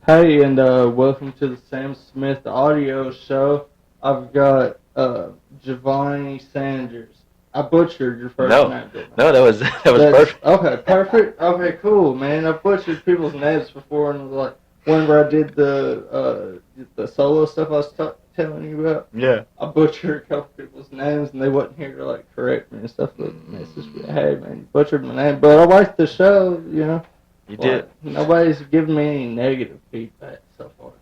Hey, and welcome to the Sam Smith Audio Show. I've got Javani Sanders. I butchered your first name, didn't I? No, that was perfect. Okay, perfect. Okay, cool, man. I've butchered people's names before, and like whenever I did the solo stuff I was telling you about, Yeah. I butchered a couple people's names, and they wasn't here to like correct me and stuff. But messaged me, hey man, you butchered my name, but I liked the show, you know. You did. Nobody's given me any negative feedback so far.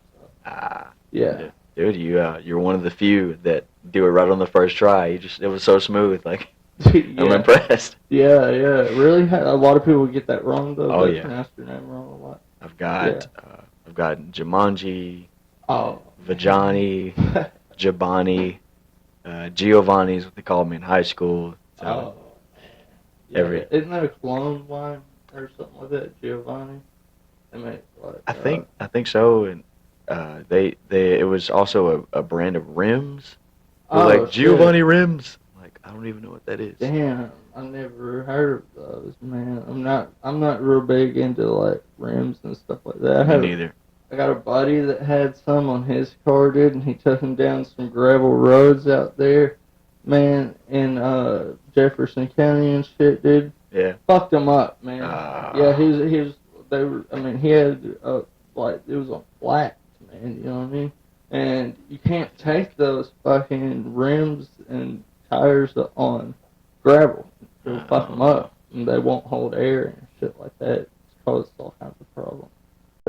So. Yeah. Dude, you're one of the few that do it right on the first try. It was so smooth. Like, Yeah. I'm impressed. Yeah. Really, a lot of people get that wrong though. Oh, they yeah. pronounce your name wrong a lot. I've got Jumanji, Oh. Vajani, Jabani, Giovanni is what they called me in high school. So Yeah. Isn't that a clone line or something like that, Giovanni? I think so, and it was also a brand of rims. It was like Giovanni rims. Like, I don't even know what that is. Damn, I never heard of those, man. I'm not real big into like rims and stuff like that. Me neither. I got a buddy that had some on his car, dude, and he took him down some gravel roads out there, man, in Jefferson County and shit, dude. Yeah. Fucked him up, man. Yeah, he had like it was on flat, man. You know what I mean? And you can't take those fucking rims and tires on gravel. It'll fuck them up, and they won't hold air and shit like that. It's caused all kinds of problems.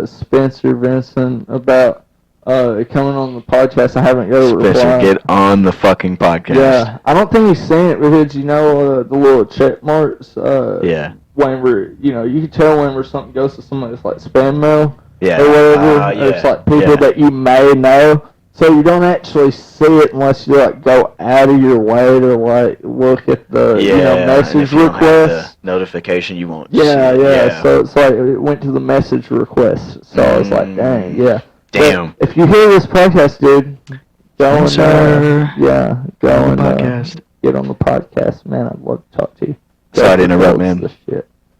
Spencer Vincent about coming on the podcast. I haven't got a reply. Spencer, get on the fucking podcast. Yeah, I don't think he's seen it because the little check marks. Yeah. Whenever you can tell whenever something goes to somebody that's like spam mail. Yeah. Or whatever. Yeah. It's like people that you may know. So you don't actually see it unless you like go out of your way to like look at the message request. Notification you won't. Yeah. So it's like it went to the message request. So I was like, dang, yeah. Damn. But if you hear this podcast, dude, go and get on the podcast, man. I'd love to talk to you. Sorry to interrupt, man.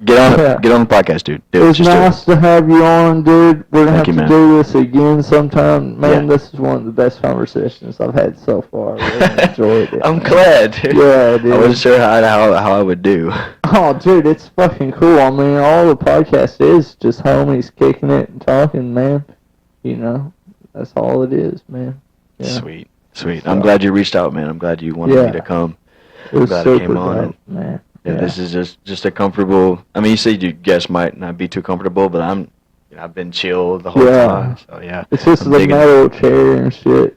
Get on the podcast, dude. It's nice to have you on, dude. We're going to have to do this again sometime. Man, this is one of the best conversations I've had so far. I really enjoyed it. I'm glad, dude. Yeah, dude. I wasn't sure how I would do. Oh, dude, it's fucking cool. I mean, all the podcast is just homies kicking it and talking, man. That's all it is, man. Yeah. Sweet. I'm glad you reached out, man. I'm glad you wanted me to come. It was glad super I came on. dope, man. Yeah, this is just a comfortable. I mean, you said your guests might not be too comfortable, but I've been chill the whole time. So yeah, it's just the metal chair and shit,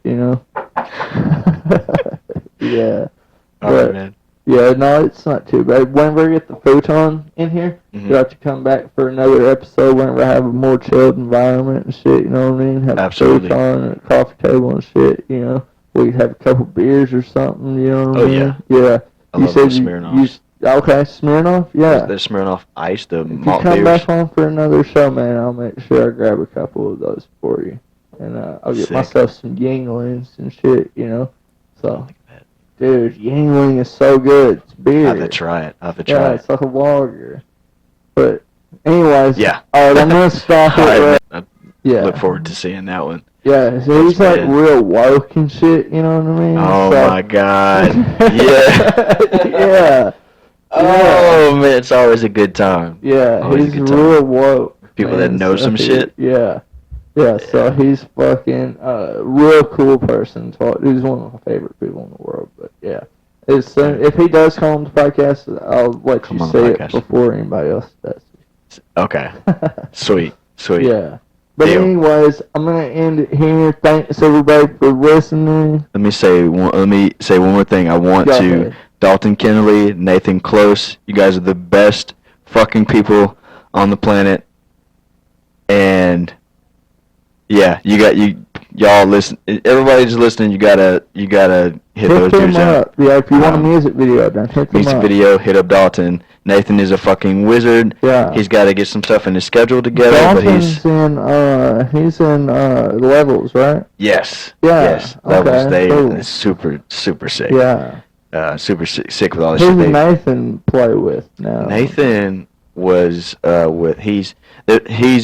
Yeah. All right, man. Yeah, no, it's not too bad. Whenever I get the futon in here, you have to come back for another episode whenever I have a more chilled environment and shit. You know what I mean? Have Absolutely. a futon and a coffee table and shit. We have a couple beers or something. You know what I mean? Yeah. I love those Smirnoffs. Okay, Smirnoff, yeah. The Smirnoff Ice, the if malt you come beers. back on for another show, man, I'll make sure I grab a couple of those for you. And I'll get myself some Yinglings and shit, So, dude, Yingling is so good. It's beer. I have to try it. Yeah, it's like a lager. But, anyways. Yeah. Alright, I'm going to stop it. I look forward to seeing that one. Yeah, so he's like real woke and shit, you know what I mean? Oh my god. Yeah. Oh man, it's always a good time. Yeah, he's real woke. People that know some shit. Yeah, so he's fucking real cool person. He's one of my favorite people in the world. But yeah, if he does come on the podcast, I'll let you say it before anybody else does. Okay. Sweet. Yeah. But anyways, I'm gonna end it here. Thanks everybody for listening. Let me say one more thing. I want to. Dalton Kennelly, Nathan Close, you guys are the best fucking people on the planet. And yeah, y'all listen. Everybody's listening. You gotta hit those dudes up. Yeah, if you want a music video done, hit them up. Hit up Dalton. Nathan is a fucking wizard. Yeah. He's got to get some stuff in his schedule together. Dalton's he's in Levels, right? Yes. Yeah. Yes. Levels. They super sick. Yeah. Super sick with all this shit. Who does Nathan play with now? Nathan was he's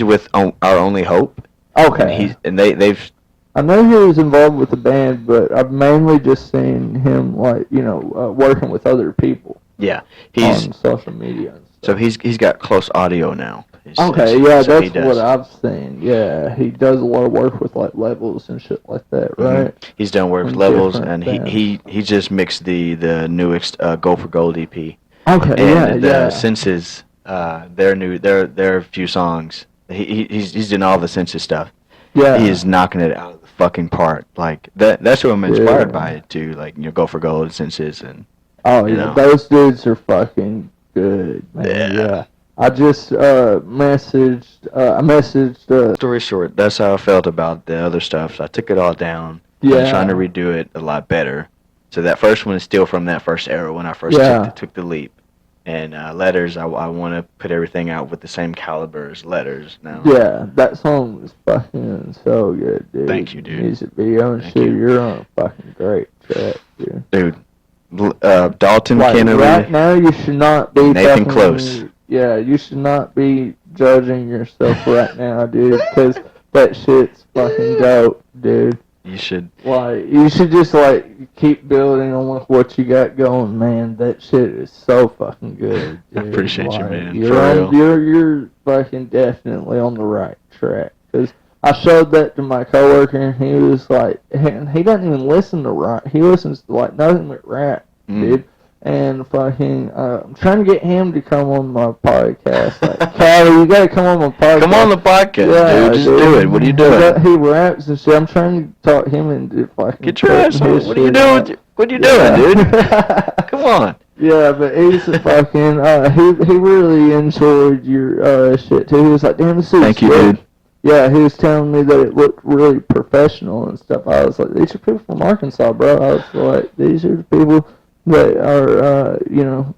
with Our Only Hope. Okay. They've. I know he was involved with the band, but I've mainly just seen him working with other people. Yeah, he's on social media and so stuff. he's got close audio now. Okay, yeah, that's what I've seen. Yeah, he does a lot of work with like Levels and shit like that, right? Mm-hmm. He's done work with Levels, and he just mixed the newest Go for Gold EP. Okay, and the Senses, their few songs. He's doing all the Senses stuff. Yeah, he is knocking it out of the fucking park. Like that's who I'm inspired by too. Like Go for Gold, and Senses, and those dudes are fucking good, man. Yeah. I just messaged. Story short, that's how I felt about the other stuff. So I took it all down. Yeah. I'm trying to redo it a lot better. So that first one is still from that first era when I first took the leap. And Letters, I want to put everything out with the same caliber as Letters now. Yeah, that song is fucking so good, dude. Thank you, dude. Music video and shit, you're on a fucking great track, dude. Dalton Kennedy. Right now, you should not be Nathan Close. Yeah, you should not be judging yourself right now, dude, because that shit's fucking dope, dude. You should. You should just keep building on what you got going, man. That shit is so fucking good, dude. I appreciate you, man. You're fucking definitely on the right track. Cause I showed that to my coworker, and he was like, he doesn't even listen to rap. He listens to nothing but rap, dude. And fucking, I'm trying to get him to come on my podcast. Like, Callie, you gotta come on my podcast. Come on the podcast, dude. Just do it. What are you doing? He raps and shit. I'm trying to talk him into fucking. Get your ass on. What are you doing? What are you doing, dude? Come on. Yeah, but he's fucking. He really enjoyed your shit too. He was like, "Damn, this is." Thank you, dude. Yeah, he was telling me that it looked really professional and stuff. I was like, "These are people from Arkansas, bro." I was like, "These are the people that are,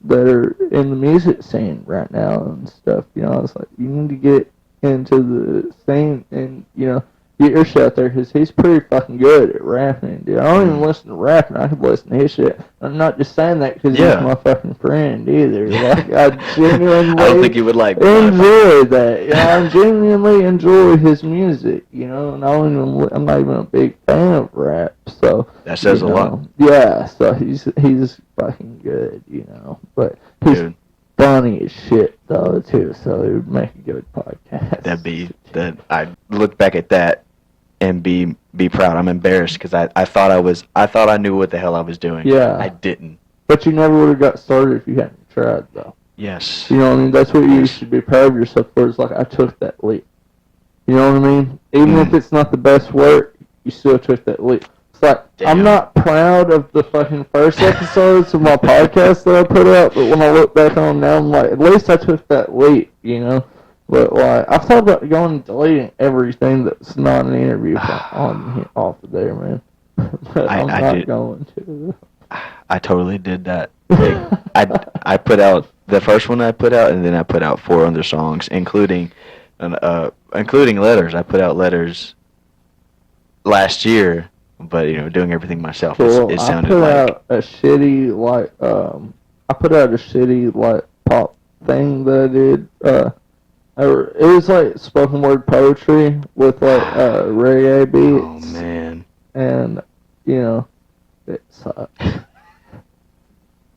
that are in the music scene right now and stuff." I was like, you need to get into the scene and, get your shit out there, because he's pretty fucking good at rapping, dude. I don't even listen to rapping. I can listen to his shit. I'm not just saying that because he's my fucking friend either. I genuinely I don't think you would enjoy that. Yeah, I genuinely enjoy his music, and I'm not even a big fan of rap, so that says a lot. Yeah, so he's fucking good, but he's funny as shit though too, so it would make a good podcast. I'd look back at that and be proud. I'm embarrassed because I thought I knew what the hell I was doing. Yeah. I didn't. But you never would have got started if you hadn't tried, though. Yes. You know what I mean? That's what you should be proud of yourself for. It's like, I took that leap. You know what I mean? Even if it's not the best work, you still took that leap. It's like, I'm not proud of the fucking first episodes of my podcast that I put out, but when I look back on them now, I'm like, at least I took that leap, But I've thought about going and deleting everything that's not an interview off of there, man. But I'm not going to. I totally did that. I put out the first one I put out, and then I put out 4 other songs, including Letters. I put out Letters last year, but doing everything myself. It sounded I put out a shitty pop thing that I did. It was spoken word poetry with reggae beats. Oh man! And it sucked.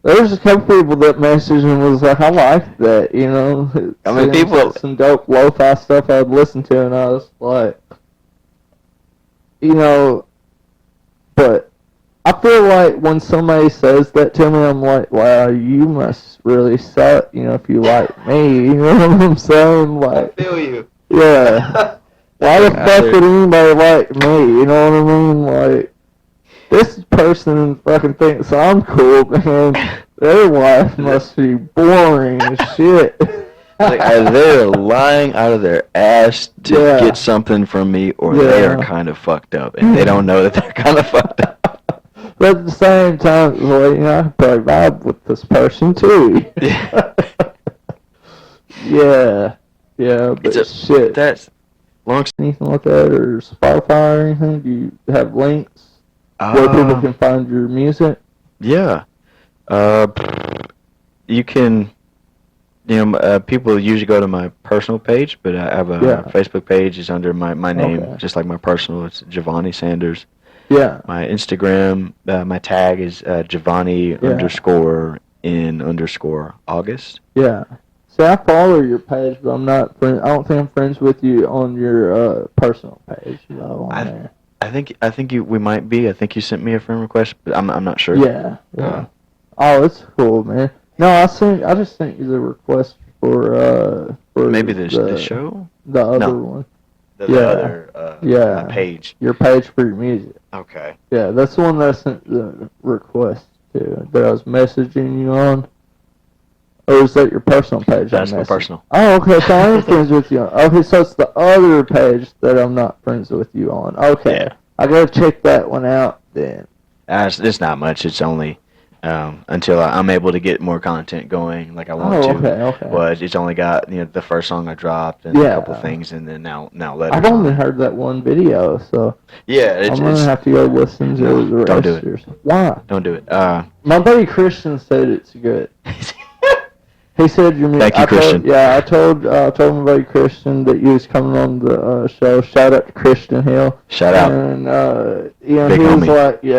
There's a couple people that messaged and was like, "I like that," I mean, people some dope lo-fi stuff I'd listen to, and I was like, but I feel like when somebody says that to me, I'm like, wow, you must really suck, if you like me, you know what I'm saying? I feel you. Yeah. Why the fuck would anybody like me, you know what I mean? This person fucking thinks I'm cool, man. Their life must be boring as shit. Either they're lying out of their ass to get something from me, or they are kind of fucked up, and they don't know that they're kind of fucked up. But at the same time, I can probably vibe with this person too. But shit. That's anything like that, or Spotify or anything? Do you have links where people can find your music? Yeah. You can people usually go to my personal page, but I have a Facebook page. It's under my name, just like my personal. It's Javani Sanders. Yeah. My Instagram, my tag is Javani _in_ August. Yeah. See, I follow your page, but I'm not friend. I don't think I'm friends with you on your personal page. On there. I think we might be. I think you sent me a friend request, but I'm not sure. Yeah. Oh, it's cool, man. No, I just sent you the request for maybe the show. The other one. The other my page. Your page for your music. Okay. Yeah, that's the one that I sent the request to. That I was messaging you on. Or is that your personal page? That's my personal. Oh, okay. So I am friends with you on. Okay, so it's the other page that I'm not friends with you on. Okay. Yeah. I gotta check that one out then. It's not much. It's only until I'm able to get more content going like I want to. Okay. Well, it's only got the first song I dropped and a couple things, and then now later. I've only heard that one video, so yeah, I'm gonna have to go listen to the rest. Don't do it. Why? Don't do it. My buddy Christian said it's good. He said you're. Thank you, Christian. I told my buddy Christian that you was coming on the show. Shout out to Christian Hill. Shout out. And Big he homie. was like, he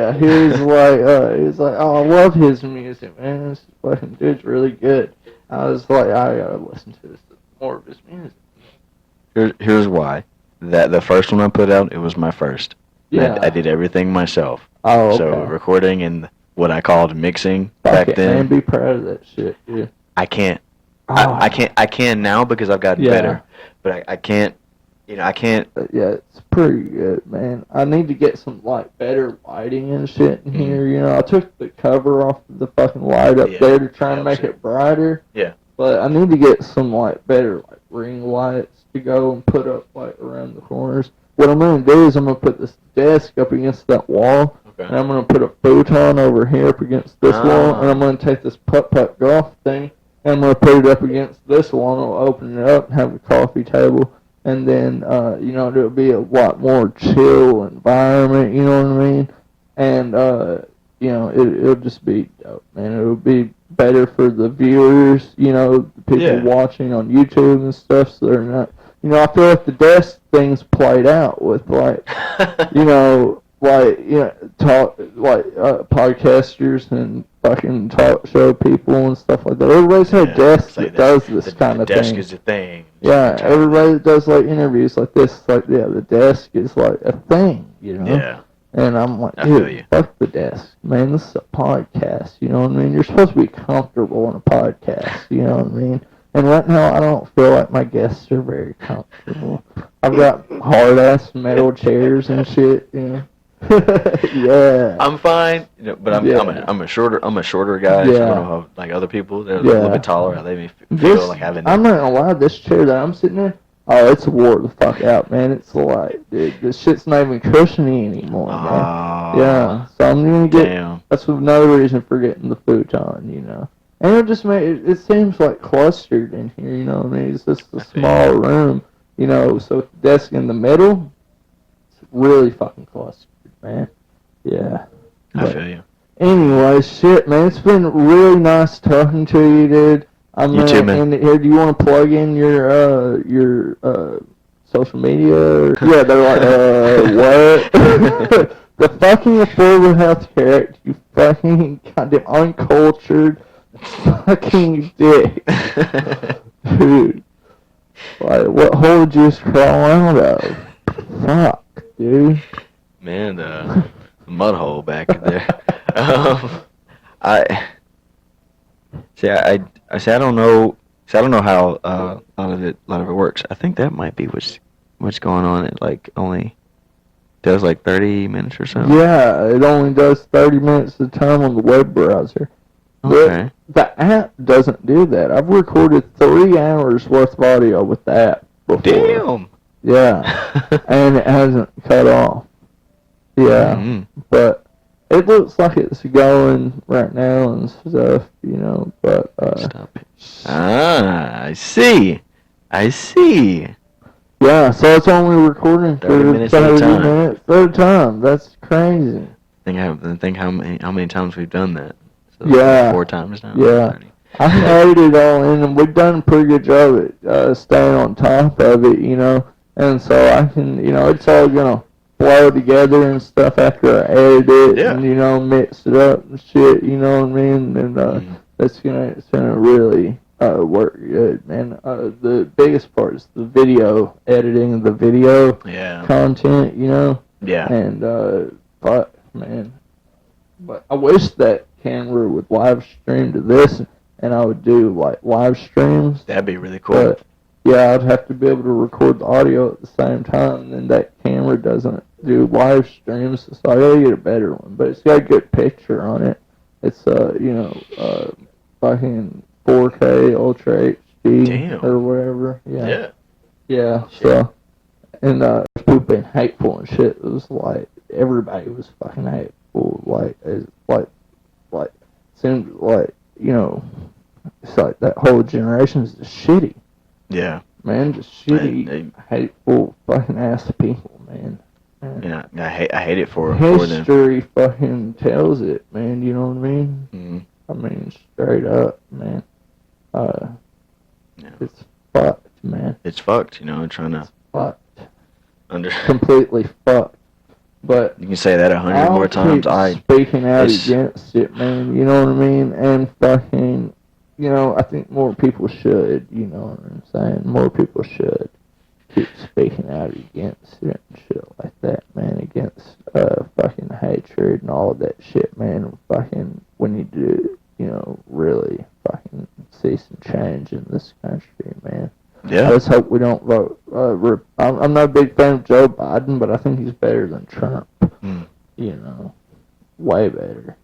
was like, oh, I love his music, man. This fucking dude's really good. I was like, I gotta listen to more of his music. Here's why. That the first one I put out, it was my first. Yeah. I did everything myself. Oh, okay. So recording and what I called mixing back then. Man, be proud of that shit, dude. I can't. Oh. I can now because I've gotten better, but I can't. I can't. Yeah, it's pretty good, man. I need to get some better lighting and shit in here. I took the cover off of the fucking light up there to try and make it brighter. Yeah. But I need to get some better ring lights to go and put up around the corners. What I'm gonna do is I'm gonna put this desk up against that wall, and I'm gonna put a futon over here up against this wall, and I'm gonna take this putt-putt golf thing. And I'm going to put it up against this one. I'll open it up and have a coffee table. And then, it'll be a lot more chill environment, you know what I mean? And, it'll just be dope, man. It'll be better for the viewers, the people watching on YouTube and stuff. So they're not, I feel like the desk thing's played out with, podcasters and fucking talk show people and stuff like that. Everybody's had a desk that does this kind of thing. The desk is a thing. Yeah, everybody that does interviews like this, the desk is a thing, Yeah. And I'm like, dude, fuck the desk, man. This is a podcast, you know what I mean? You're supposed to be comfortable in a podcast, you know what I mean? And right now, I don't feel like my guests are very comfortable. I've got hard-ass metal chairs and shit, Yeah. I'm fine, but I'm a shorter guy. So I don't know how other people they're a little bit taller. How they may feel having. I'm not gonna lie. This chair that I'm sitting in, it's wore the fuck out, man. It's dude, this shit's not even cushiony anymore, man. Yeah. So I'm gonna get. Damn. That's another reason for getting the futon, And it just it seems clustered in here, you know what I mean? It's just a small room, So the desk in the middle, it's really fucking clustered. Man. Yeah. I feel you. Anyway, shit, man. It's been really nice talking to you, dude. You too, man. Here, do you want to plug in your social media? Yeah, they're like, what? The fucking Affordable Health Care Act, you fucking goddamn uncultured fucking dick. Dude. What hole did you just crawl out of? Fuck, dude. Man, the mud hole back there. I don't know. I don't know how a lot of it works. I think that might be what's going on. It only does 30 minutes or so. Yeah, it only does 30 minutes at a time on the web browser. Okay. The app doesn't do that. I've recorded 3 hours worth of audio with the app before. Damn. Yeah, and it hasn't cut off. Yeah, but it looks like it's going right now and stuff, but... Stop it. I see. Yeah, so it's only recording 30 for minutes 30 at a time. minutes at a time. That's crazy. Think how many times we've done that. So 4 times now. Yeah. I had it all in, and we've done a pretty good job at staying on top of it, you know. And so I can, you know, it's all gonna flow together and stuff after I edit it and, you know, mix it up and shit, you know what I mean? And it's gonna really work good, man. The biggest part is the video editing, the video content, you know. Yeah. And fuck, man. But I wish that camera would live stream to this, and I would do like live streams. That'd be really cool. But yeah, I'd have to be able to record the audio at the same time, and that camera doesn't do live streams, so I gotta get a better one. But it's got a good picture on it. It's fucking 4K Ultra HD or whatever. Yeah. Yeah. Shit. So and people been hateful and shit. It was like everybody was fucking hateful. Like seemed like, you know, it's like that whole generation is just shitty. Yeah. Man, just shitty, hateful, fucking ass people, man. Yeah, I hate it for them. History fucking tells it, man. You know what I mean? Mm-hmm. I mean, straight up, man. It's fucked, man. It's fucked, you know. Trying to. It's fucked. Completely fucked. But you can say that 100 more times. Speaking out against it, man. You know what I mean? And fucking, you know, I think more people should. You know what I'm saying? More people should keep speaking out against it and shit like that, man. Against fucking hatred and all of that shit, man. Fucking, we need to, you know, really fucking see some change in this country, man. Yeah. Let's hope we don't vote. I'm not a big fan of Joe Biden, but I think he's better than Trump. You know, way better.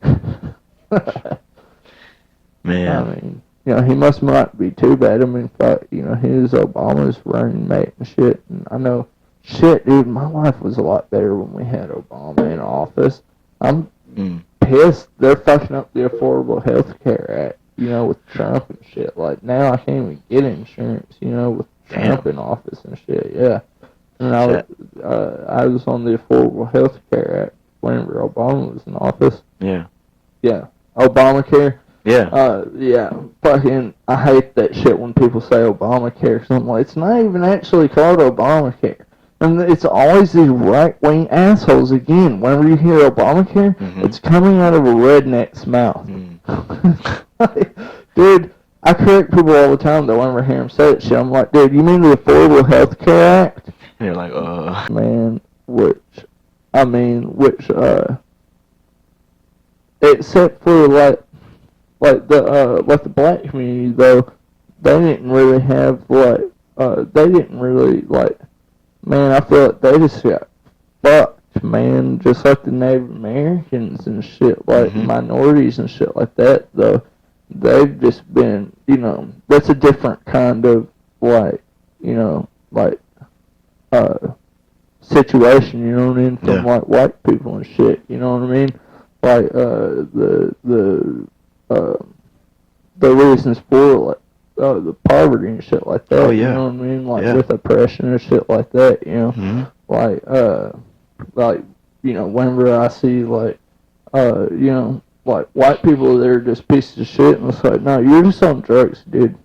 Man. I mean, you know, he must not be too bad. I mean, fuck, you know, he was Obama's running mate and shit. And I know, shit, dude, my life was a lot better when we had Obama in office. I'm pissed they're fucking up the Affordable Health Care Act. You know, with Trump and shit. Like, now I can't even get insurance, you know, with Trump in office and shit, yeah. And I was on the Affordable Health Care Act whenever Obama was in office. Yeah. Yeah. Obamacare. Yeah. Yeah. Fucking, I hate that shit when people say Obamacare, because I'm like, it's not even actually called Obamacare. And it's always these right-wing assholes again. Whenever you hear Obamacare, it's coming out of a redneck's mouth. Dude, I correct people all the time that whenever I hear them say that shit. I'm like, dude, you mean the Affordable Health Care Act? And you're like, Man, except for like the black community though, they didn't really have man, I feel like they just got fucked, man, just like the Native Americans and shit, like minorities and shit like that, though. They've just been, you know, that's a different kind of, like, you know, like, situation, you know what I mean, from, like, white people and shit, you know what I mean? Like, the reasons for, like, the poverty and shit like that, you know what I mean? Like, with oppression and shit like that, you know? Like, you know, whenever I see, like, you know, like, white people, they're just pieces of shit, and it's like, no, you're just on drugs, dude.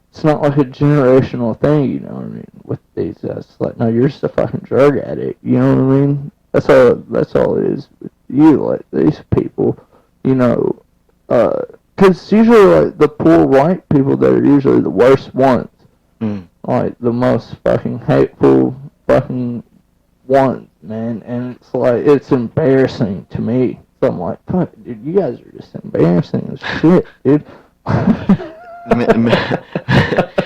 It's not like a generational thing, you know what I mean, with these guys. It's like, no, you're just a fucking drug addict, you know what I mean? That's all it is with you, like, these people, you know, because usually, like, the poor white people that are usually the worst ones, like, the most fucking hateful fucking ones, man, and it's like, it's embarrassing to me. So I'm like, fuck, dude, you guys are just embarrassing as shit, dude.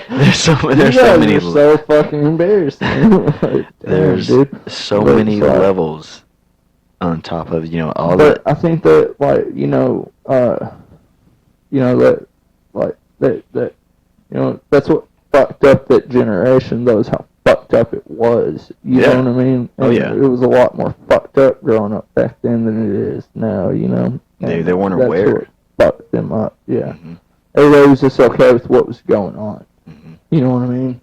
There's so many. So fucking embarrassing. Like, there's so many levels on top of, you know, all that. I think that, like, you know, that, you know, that's what fucked up that generation, though, is how fucked up it was. You know what I mean? And it was a lot more fucked up growing up back then than it is now, you know? And they weren't aware. That's what fucked them up, Everybody was just okay with what was going on. You know what I mean?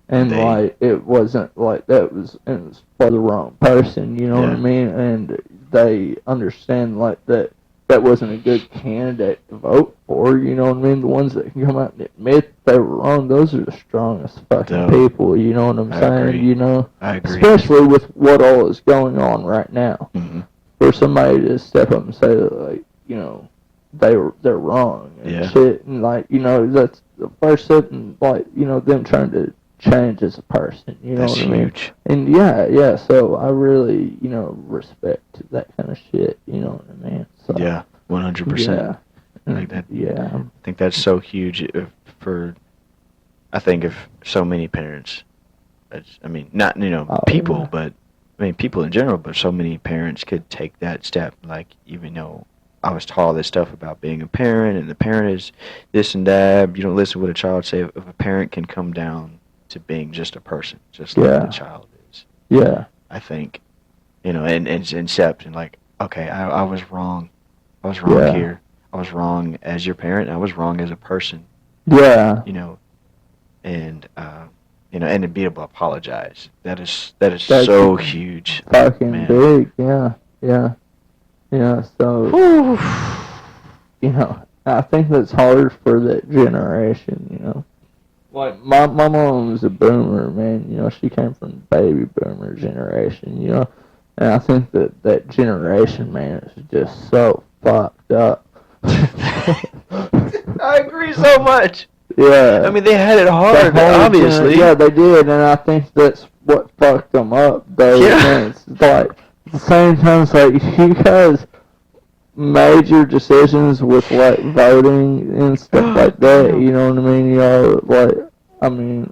And, like, it wasn't, like, it was for the wrong person, you know what I mean? And they understand, like, that that wasn't a good candidate to vote for. You know what I mean? The ones that can come out and admit they were wrong, those are the strongest fucking people. You know what I'm saying? Agree. You know, I agree. especially with what all is going on right now. Mm-hmm. For somebody to step up and say, like, you know, they're wrong and shit, and like, you know, that's the first step in, like, you know, them trying to change as a person. You know what I mean? Huge. And yeah. So I really, you know, respect that kind of shit. You know what I mean? So, yeah, 100%. Like that. Yeah. I think that's so huge for. I think if so many parents, I mean, not people, but I mean people in general, but so many parents could take that step. Like, even though I was taught all this stuff about being a parent, and the parent is this and that. You don't listen to what a child say. If a parent can come down to being just a person, just like the child is. Yeah. I think, you know, and accept and like, okay, I was wrong. I was wrong here. I was wrong as your parent. I was wrong as a person. Yeah. You know, and you know, and to be able to apologize. That's so huge. Fucking big. Yeah. So, you know, I think that's hard for that generation. You know, like my mom was a boomer, man. You know, she came from the baby boomer generation. You know, and I think that generation, man, is just so fucked up. I agree so much. Yeah. I mean, they had it hard, obviously. Yeah, they did, and I think that's what fucked them up, though. Yeah. It's like, at the same time, it's like, you guys made your decisions with, like, voting and stuff like that, you know what I mean? You know, like, I mean,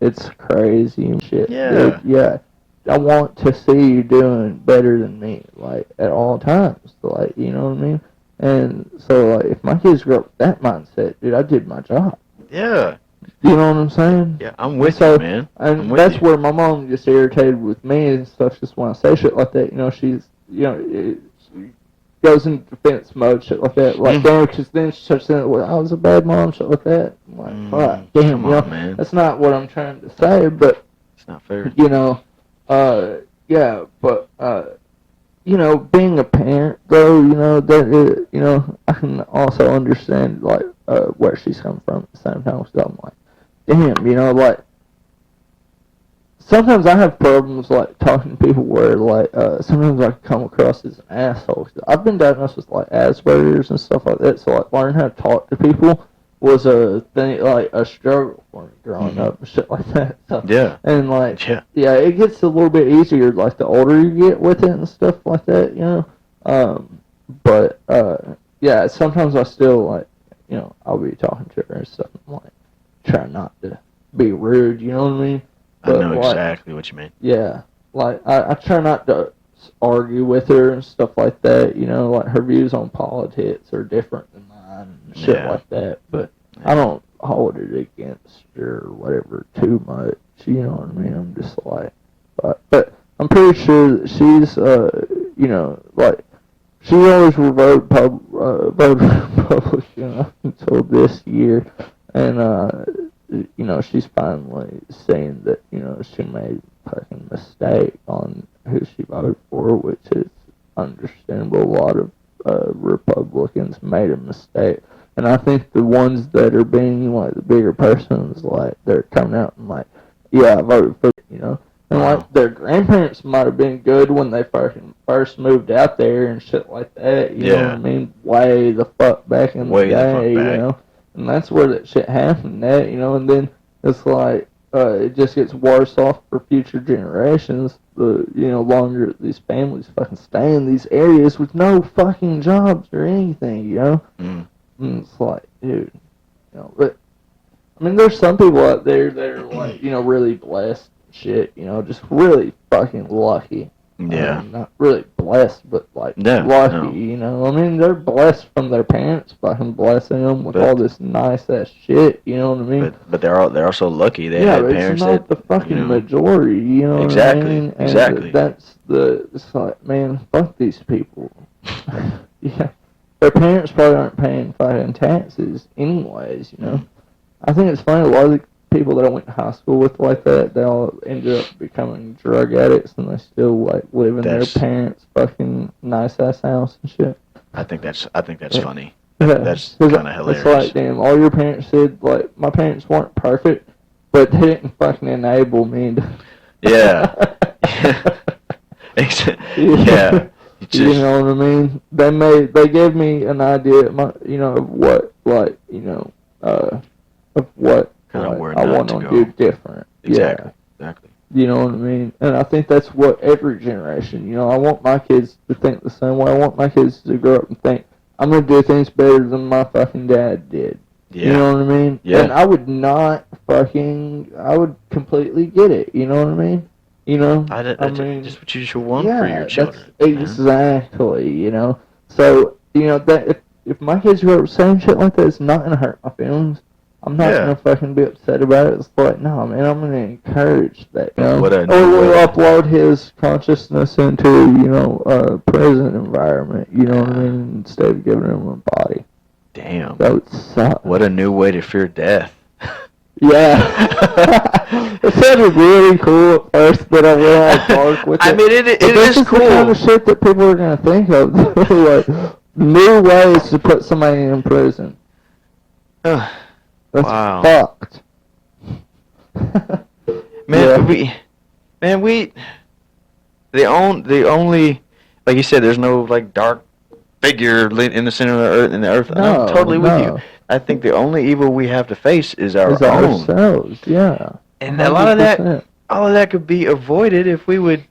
it's crazy and shit. Yeah. Yeah. I want to see you doing better than me, like, at all times, like, you know what I mean? And so, like, if my kids grow up with that mindset, dude, I did my job. Yeah. You know what I'm saying? Yeah, I'm with you, man. And that's where my mom gets irritated with me and stuff, just when I say shit like that. You know, she's, you know, she goes into defense mode, shit like that. Like, damn, because then she starts saying, well, I was a bad mom, shit like that. I'm like, fuck, damn, come on, man. That's not what I'm trying to say, but. It's not fair. You know, yeah, but, you know, being a parent, though, you know, that you know, I can also understand, like, where she's coming from at the same time. So I'm like, damn, you know, like, sometimes I have problems, like, talking to people where, like, sometimes I come across as an asshole. I've been diagnosed with, like, Asperger's and stuff like that, so, like, learning how to talk to people was a thing, like, a struggle for me growing up and shit like that. So, yeah. And, like, yeah, it gets a little bit easier, like, the older you get with it and stuff like that, you know. But, yeah, sometimes I still, like, you know, I'll be talking to her and stuff, and, like, try not to be rude, you know what I mean? But, I know exactly what you mean. Yeah. Like, I try not to argue with her and stuff like that, you know, like, her views on politics are different than mine and shit like that, but I don't hold it against her or whatever too much, you know what I mean? I'm just like, but I'm pretty sure that she's, you know, like, she always voted Republican up until this year, and, you know, she's finally saying that, you know, she made a fucking mistake on who she voted for, which is understandable. A lot of Republicans made a mistake. And I think the ones that are being, like, the bigger persons, like, they're coming out and, like, yeah, I voted for, you know. And, like, their grandparents might have been good when they first moved out there and shit like that, you know what I mean? Way the fuck back in the day, you know? And that's where that shit happened at, you know? And then it's like, it just gets worse off for future generations, the, you know, longer these families fucking stay in these areas with no fucking jobs or anything, you know? And it's like, dude, you know, but, I mean, there's some people out there that are, like, you know, really blessed and shit, you know, just really fucking lucky. Yeah. Not really blessed, but, like, lucky, you know. I mean, they're blessed from their parents fucking blessing them with all this nice-ass shit, you know what I mean? But they're also lucky they had parents that... Yeah, it's not the fucking majority, you know what I mean? And exactly. It's like, man, fuck these people. Yeah. Their parents probably aren't paying fucking taxes anyways, you know. I think it's funny, a lot of the people that I went to high school with like that, they all ended up becoming drug addicts, and they still like live in their parents' fucking nice ass house and shit. I think that's funny. Yeah, that's kind of hilarious. It's like, damn, all your parents did, like, my parents weren't perfect, but they didn't fucking enable me to... Yeah. Yeah. You know what I mean? They gave me an idea, of what, like, of what kind of where I want to do different. Exactly. Yeah. Exactly. You know what I mean? And I think that's what every generation, I want my kids to think the same way. I want my kids to grow up and think, I'm going to do things better than my fucking dad did. Yeah. You know what I mean? Yeah. And I would I would completely get it. You know what I mean? I mean, just what you should want for your children. Exactly, So, that if my kids grow up saying shit like that, it's not going to hurt my feelings. I'm not going to fucking be upset about it. It's like, no, man, I'm going to encourage that, Or we'll upload his consciousness into, a prison environment, you know what I mean, instead of giving him a body. Damn. That would suck. What a new way to fear death. Yeah. It sounded really cool at first, but I realized dark with it. I mean, it is cool. This is the kind of shit that people are going to think of. Like, new ways to put somebody in prison. That's fucked. The only, like you said, there's no like dark figure in the center of the earth. No, I'm totally with you. I think the only evil we have to face is our own. Ourselves, yeah. And 100%. all of that could be avoided if we would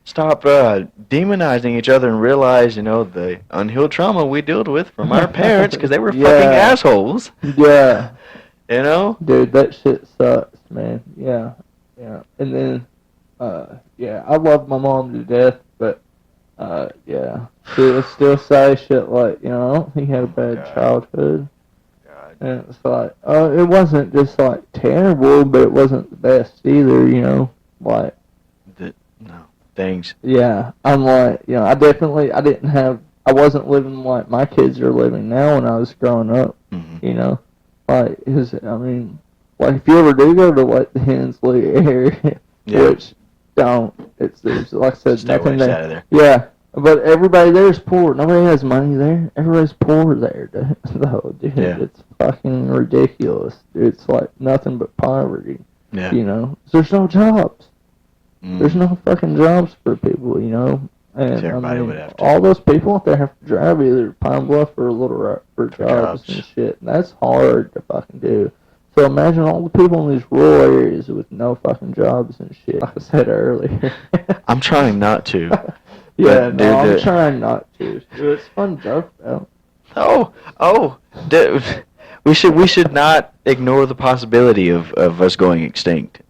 stop demonizing each other and realize, the unhealed trauma we dealt with from our parents because they were fucking assholes. Yeah. Dude, that shit sucks, man. Yeah. And then, I love my mom to death, but, she'll still say shit like, I don't think he had a bad childhood. God. And it's like, it wasn't just, like, terrible, but it wasn't the best either, like. Things. Yeah. I'm like, I wasn't living like my kids are living now when I was growing up, Like, if you ever do go to, like, the Hensley area, which there's, like I said, nothing there. Out of there. Yeah, but everybody there's poor. Nobody has money there. Everybody's poor there, though, dude. Yeah. It's fucking ridiculous. It's, like, nothing but poverty, Yeah. So there's no jobs. There's no fucking jobs for people, And everybody would have to. all those people out there have to drive either Pine Bluff or Little Rock for jobs and shit. And that's hard to fucking do. So imagine all the people in these rural areas with no fucking jobs and shit. Like I said earlier. I'm trying not to. I'm trying not to. It's a fun joke though. Dude. We should not ignore the possibility of us going extinct.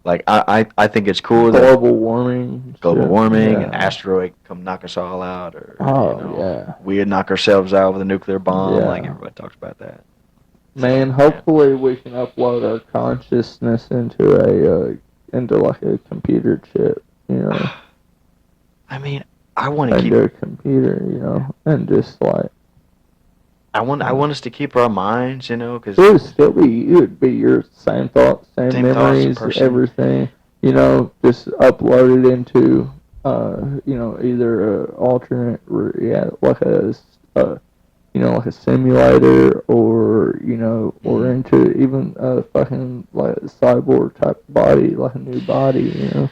I think it's cool that global warming, an asteroid come knock us all out, or we'd knock ourselves out with a nuclear bomb, like everybody talks about that. Man, hopefully we can upload our consciousness into like a computer chip, I mean, I want to keep a computer, and just like. I want us to keep our minds, because it would be your same thoughts, same memories, everything, just uploaded into, either a alternate, like a simulator, or or into even a fucking like cyborg type body, like a new body,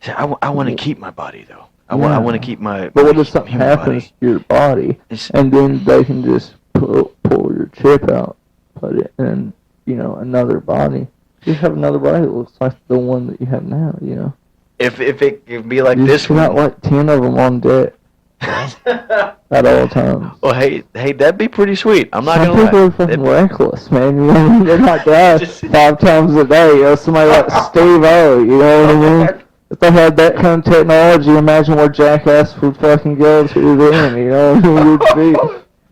I want to keep my body though. I want to keep my. But what if something happens to your body, and then they can just pull your chip out, put it in, another body. You have another body that looks like the one that you have now, If it could be like you this one. You got like 10 of them on deck at all times. Well, hey, that'd be pretty sweet. I'm not gonna lie. Some people are fucking reckless, man. They're not dead 5 times a day. Somebody like Steve-O, you know what I mean? If they had that kind of technology, imagine where Jackass would fucking go to then, It would be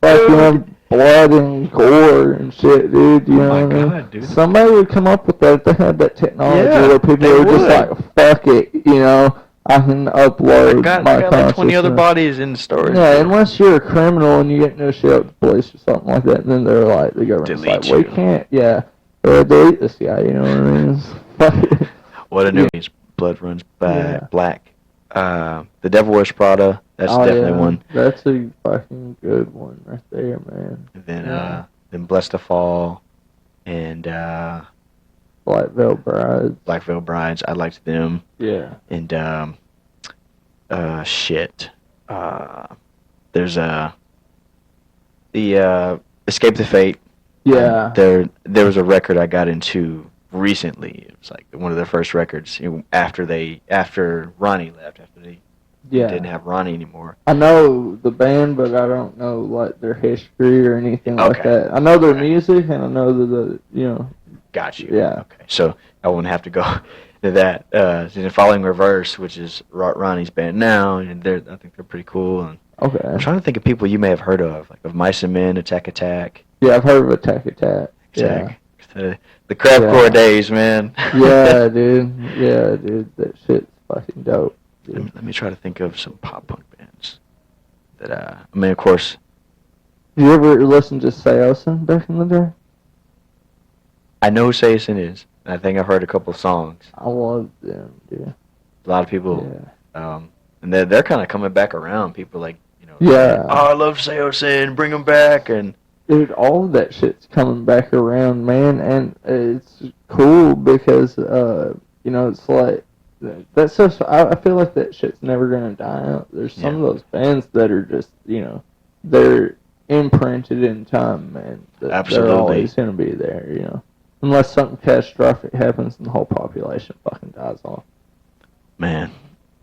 fucking blood and gore and shit, dude. You know what I mean? God, dude. Somebody would come up with that if they had that technology where people were just like, fuck it, I can upload my got like 20 other bodies in storage. Yeah, unless you're a criminal and you get no shit up the police or something like that, and then they go around and say, we can't, They had to eat this guy, you know what I mean? What a new means blood runs black. The Devil Wears Prada. That's definitely one. That's a fucking good one right there, man. And then Blessed to Fall, and Black Veil Brides. Black Veil Brides. I liked them. Yeah. And shit. There's the Escape the Fate. Yeah. There was a record I got into recently. It was like one of their first records after Ronnie left, after they didn't have Ronnie anymore. I know the band, but I don't know like their history or anything like that. I know their music, and I know the Got you. Yeah. Okay. So I wouldn't have to go to that. Following Reverse, which is Ronnie's band now, and I think they're pretty cool. And okay. I'm trying to think of people you may have heard of, like of Mice and Men, Attack Attack. Yeah, I've heard of Attack Attack. Exactly. Yeah. The crapcore days, man. Yeah, dude. Yeah, dude. That shit's fucking dope. Let me try to think of some pop punk bands that I mean, of course. Did you ever listen to Seosin back in the day? I know who Seosin is. I think I've heard a couple of songs. I love them, dude. A lot of people, and they're kind of coming back around. People like, yeah. Oh, I love Seosin, bring them back, and dude, all of that shit's coming back around, man, and it's cool because it's like that's just I feel like that shit's never gonna die out. There's some of those bands that are just they're imprinted in time, man. Absolutely. They're always gonna be there, unless something catastrophic happens and the whole population fucking dies off. Man,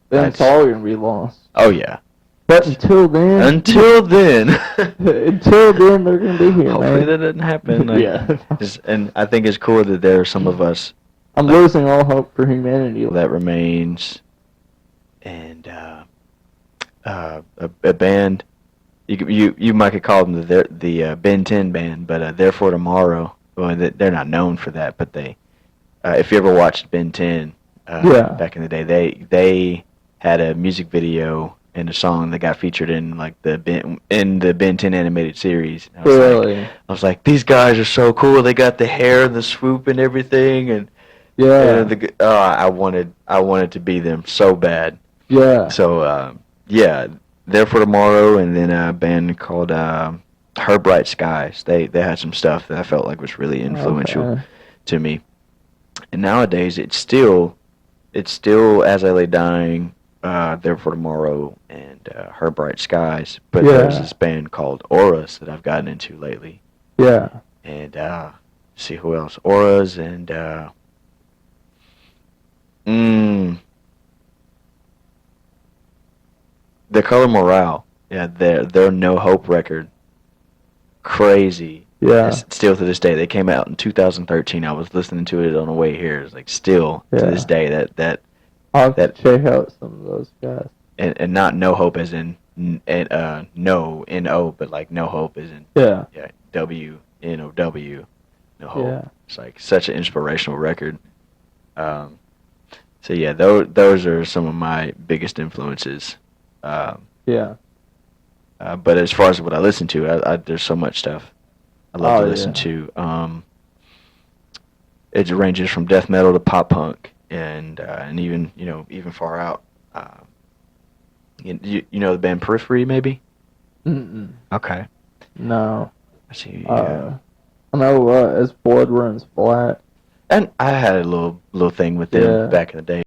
then it's all gonna be lost. Oh yeah. But until then, until then, they're gonna be here. Hopefully man. that doesn't happen. Yeah. And I think it's cool that there are some of us. I'm losing all hope for humanity. That remains, and a band. You might could call them the Ben 10 band, but Therefore Tomorrow. Well, they're not known for that, but they. If you ever watched Ben 10, back in the day, they had a music video and a song that got featured in like the Ben 10 animated series. I was like, these guys are so cool. They got the hair and the swoop and everything, and I wanted to be them so bad. Yeah. So Therefore Tomorrow, and then a band called Her Bright Skies. They had some stuff that I felt like was really influential to me. And nowadays it's still As I Lay Dying, Therefore Tomorrow, and Her Bright Skies. But there's this band called Auras that I've gotten into lately. Yeah. And see who else? Auras and The Color Morale. Yeah, their No Hope record. Crazy. Yeah. Still to this day. They came out in 2013. I was listening to it on the way here. It's like still to this day that I'll have to check out some of those guys. And not No Hope as in no N-O, but like No Hope as in W-N-O-W. No Hope. Yeah. It's like such an inspirational record. So yeah, those are some of my biggest influences. But as far as what I listen to, there's so much stuff I love to listen to. It ranges from death metal to pop punk, and even even far out. You know the band Periphery, maybe? Mm-mm. Okay. No. I see. I know As Blood Runs Black. And I had a little thing with them back in the day.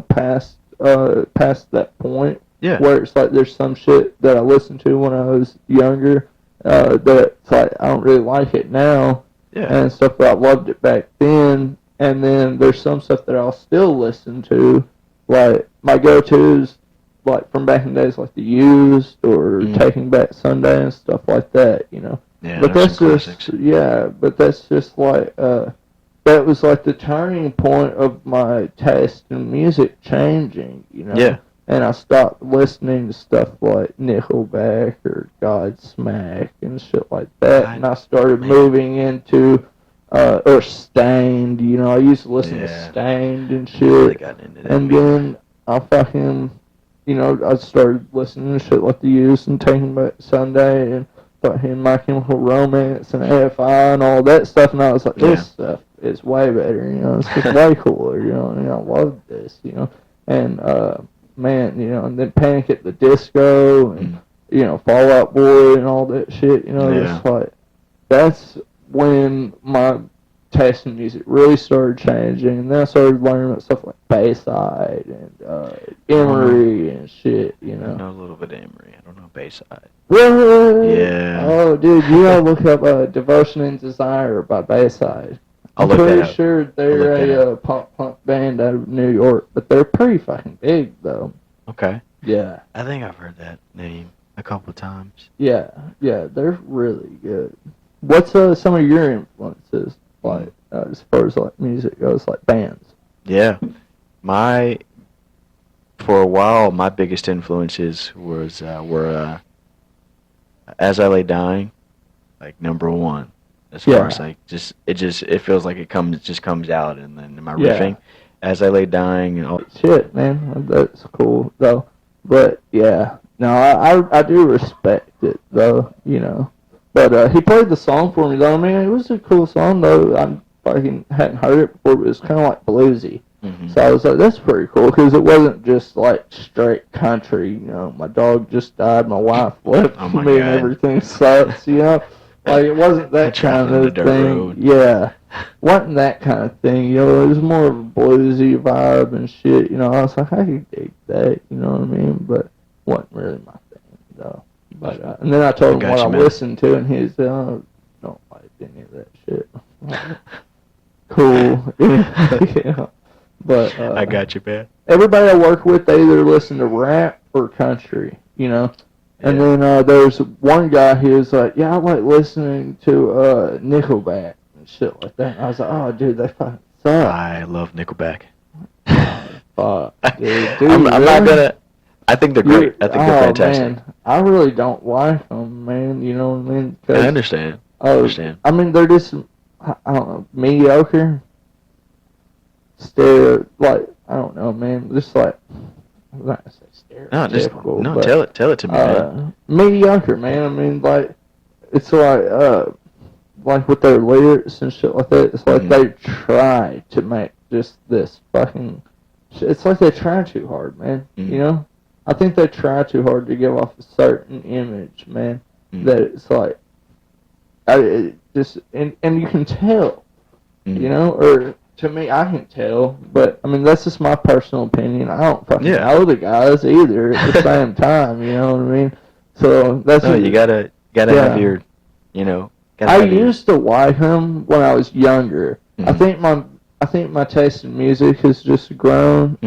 Past that point. Yeah. Where it's like there's some shit that I listened to when I was younger that it's like I don't really like it now. Yeah. And stuff that I loved it back then. And then there's some stuff that I'll still listen to. Like my go-tos like from back in the days like The Used or Taking Back Sunday and stuff like that, Yeah, but that's just but that's just like that was like the turning point of my taste in music changing, Yeah. And I stopped listening to stuff like Nickelback or Godsmack and shit like that, and I started moving into or Stained. I used to listen to Stained and shit, really got into that, and then I fucking I started listening to shit like The Used and Taking Back Sunday, and fucking My Chemical Romance and AFI and all that stuff, and I was like, this stuff is way better, you know, it's just way cooler, you know, and I love this, you know, and, man, you know, and then Panic at the Disco, and, you know, Fall Out Boy and all that shit, you know, it's like, that's when my taste in music really started changing, and then I started learning about stuff like Bayside and Emery and shit, you know. I know a little bit of Emery. I don't know Bayside. What? Yeah. Oh, dude, you gotta look up Devotion and Desire by Bayside. I'm pretty sure they're a pop punk band out of New York, but they're pretty fucking big, though. Okay. Yeah. I think I've heard that name a couple times. Yeah, they're really good. What's some of your influences, like, as far as, like, music goes, like, bands? Yeah. For a while, my biggest influences were As I Lay Dying, like, #1. As far as, like, it feels like it just comes out, and then my riffing, As I Lay Dying, and all. Shit, man, that's cool, though. But, yeah, no, I do respect it, though, you know. But he played the song for me, though. I mean, it was a cool song, though. I fucking hadn't heard it before, but it was kind of like bluesy. Mm-hmm. So I was like, that's pretty cool, because it wasn't just, like, straight country, you know. My dog just died, my wife left me, and everything sucks, you know. Like, it wasn't that kind of thing. Road. Yeah. Wasn't that kind of thing, you know. It was more of a bluesy vibe and shit, you know. I was like, I could dig that, you know what I mean? But it wasn't really my thing, though. But, and then I told him what I listened to, and he said, oh, don't like any of that shit. Cool. Yeah. But, I got you, man. Everybody I work with, they either listen to rap or country, you know. And then there's one guy who was like, yeah, I like listening to Nickelback and shit like that. And I was like, oh, dude, they fucking suck. I love Nickelback. Fuck, dude. I'm not gonna. I think they're great. I think they're fantastic. Man, I really don't like them, man. You know what I mean? I understand. I mean, they're just, I don't know, mediocre. Like, I don't know, man. Just like, I'm not gonna say stereotypical. No, tell it to me, man. Mediocre, man. I mean, like, it's like with their lyrics and shit like that. It's like they try to make just this fucking. It's like they try too hard, man. You know, I think they try too hard to give off a certain image, man. That it's like, and you can tell, you know, or. To me, I can tell, but I mean that's just my personal opinion. I don't fucking know the guys either at the same time. You know what I mean? So that's you gotta have your, you know. I used to like him when I was younger. I think my taste in music has just grown.